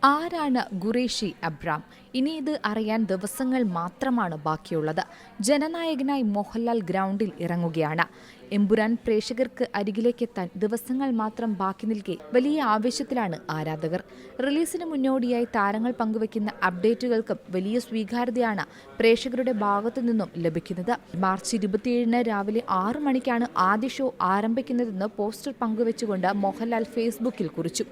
ആരാണ് ഖുറേഷി അബ്രാം? ഇനി ഇത് അറിയാൻ ദിവസങ്ങൾ മാത്രമാണ് ബാക്കിയുള്ളത്. ജനനായകനായി മോഹൻലാൽ ഗ്രൗണ്ടിൽ ഇറങ്ങുകയാണ്. എമ്പുരാൻ പ്രേക്ഷകർക്ക് അരികിലേക്കെത്താൻ ദിവസങ്ങൾ മാത്രം ബാക്കി നിൽക്കെ വലിയ ആവേശത്തിലാണ് ആരാധകർ. റിലീസിന് മുന്നോടിയായി താരങ്ങൾ പങ്കുവയ്ക്കുന്ന അപ്ഡേറ്റുകൾക്കും വലിയ സ്വീകാര്യതയാണ് പ്രേക്ഷകരുടെ ഭാഗത്തു നിന്നും ലഭിക്കുന്നത്. മാർച്ച് 27 രാവിലെ 6 മണിക്കാണ് ആദ്യ ഷോ ആരംഭിക്കുന്നതെന്ന് പോസ്റ്റർ പങ്കുവച്ചുകൊണ്ട് മോഹൻലാൽ ഫേസ്ബുക്കിൽ കുറിച്ചു.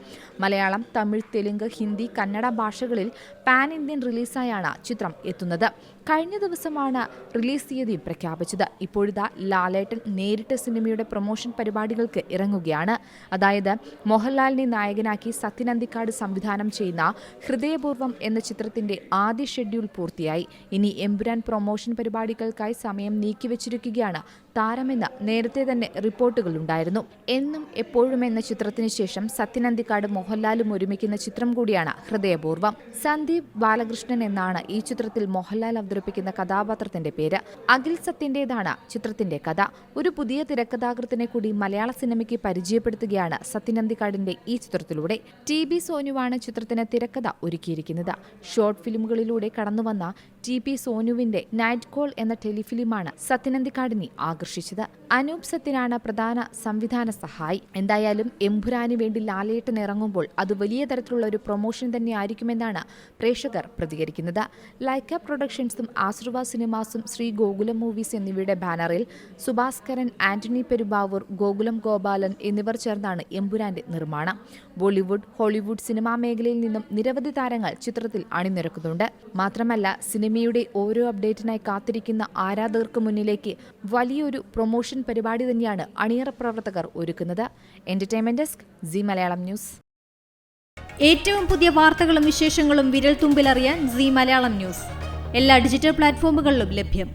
മലയാളം, തമിഴ്, തെലുങ്ക്, ഹിന്ദി, കന്നഡ ഭാഷകളിൽ പാൻ ഇന്ത്യൻ റിലീസായാണ് ചിത്രം എത്തുന്നത്. കഴിഞ്ഞ ദിവസമാണ് റിലീസ് തീയതി പ്രഖ്യാപിച്ചത്. ഇപ്പോഴിതാ ലാലേട്ടൻ നേരിട്ട് സിനിമയുടെ പ്രൊമോഷൻ പരിപാടികൾക്ക് ഇറങ്ങുകയാണ്. അതായത് മോഹൻലാലിനെ നായകനാക്കി സത്യൻ അന്തിക്കാട് സംവിധാനം ചെയ്യുന്ന ഹൃദയപൂർവ്വം എന്ന ചിത്രത്തിന്റെ ആദ്യ ഷെഡ്യൂൾ പൂർത്തിയായി. ഇനി എമ്പുരാൻ പ്രൊമോഷൻ പരിപാടികൾക്കായി സമയം നീക്കിവച്ചിരിക്കുകയാണ് താരമെന്ന് നേരത്തെ തന്നെ റിപ്പോർട്ടുകളുണ്ടായിരുന്നു. എന്നും എപ്പോഴും എന്ന ചിത്രത്തിന് ശേഷം സത്യൻ അന്തിക്കാട് മോഹൻലാലും ഒരുമിക്കുന്ന ചിത്രം കൂടിയാണ് ഹൃദയപൂർവ്വം. സന്ദീപ് ബാലകൃഷ്ണൻ എന്നാണ് ഈ ചിത്രത്തിൽ മോഹൻലാൽ അവതരിപ്പിക്കുന്ന കഥാപാത്രത്തിന്റെ പേര്. അഖിൽ സത്യന്റേതാണ് ചിത്രത്തിന്റെ കഥ. ഒരു പുതിയ തിരക്കഥാകൃത്തിനെ കൂടി മലയാള സിനിമയ്ക്ക് പരിചയപ്പെടുത്തുകയാണ് സത്യൻ അന്തിക്കാടിന്റെ ഈ ചിത്രത്തിലൂടെ. TB സോനുവാണ് ചിത്രത്തിന് തിരക്കഥ ഒരുക്കിയിരിക്കുന്നത്. ഷോർട്ട് ഫിലിമുകളിലൂടെ കടന്നുവന്ന TB സോനുവിന്റെ നൈറ്റ് കോൾ എന്ന ടെലിഫിലിമാണ് സത്യൻ അന്തിക്കാടിനെ ആകർഷിച്ചത്. അനൂപ് സത്യനാണ് പ്രധാന സംവിധാന സഹായി. എന്തായാലും എമ്പുരാന് വേണ്ടി ലാലേട്ടൻ ഇറങ്ങുമ്പോൾ അത് വലിയ തരത്തിലുള്ള ഒരു പ്രൊമോഷൻ തന്നെയായിരിക്കുമെന്നാണ് പ്രേക്ഷകർ പ്രതികരിക്കുന്നത്. ലൈക്ക പ്രൊഡക്ഷൻസും ആശ്രവ സിനിമാസും ശ്രീ ഗോകുലം മൂവീസ് എന്നിവയുടെ ബാനറിൽ സുഭാസ്കരൻ, ആന്റണി പെരുമ്പാവൂർ, ഗോകുലം ഗോപാലൻ എന്നിവർ ചേർന്നാണ് എമ്പുരാന്റെ നിർമ്മാണം. ബോളിവുഡ്, ഹോളിവുഡ് സിനിമാ മേഖലയിൽ നിന്നും നിരവധി താരങ്ങൾ ചിത്രത്തിൽ അണിനിരക്കുന്നുണ്ട്. മാത്രമല്ല സിനിമയുടെ ഓരോ അപ്ഡേറ്റിനായി കാത്തിരിക്കുന്ന ആരാധകർക്ക് മുന്നിലേക്ക് വലിയൊരു പ്രൊമോഷൻ പരിപാടി തന്നെയാണ് അണിയറ പ്രവർത്തകർ ഒരുക്കുന്നത്. Entertainment desk, C Malayalam news. ഏറ്റവും പുതിയ വാർത്തകളും വിശേഷങ്ങളും വിരൽ തുമ്പിലറിയാൻ സി മലയാളം ന്യൂസ് എല്ലാ ഡിജിറ്റൽ പ്ലാറ്റ്ഫോമുകളിലും ലഭ്യം.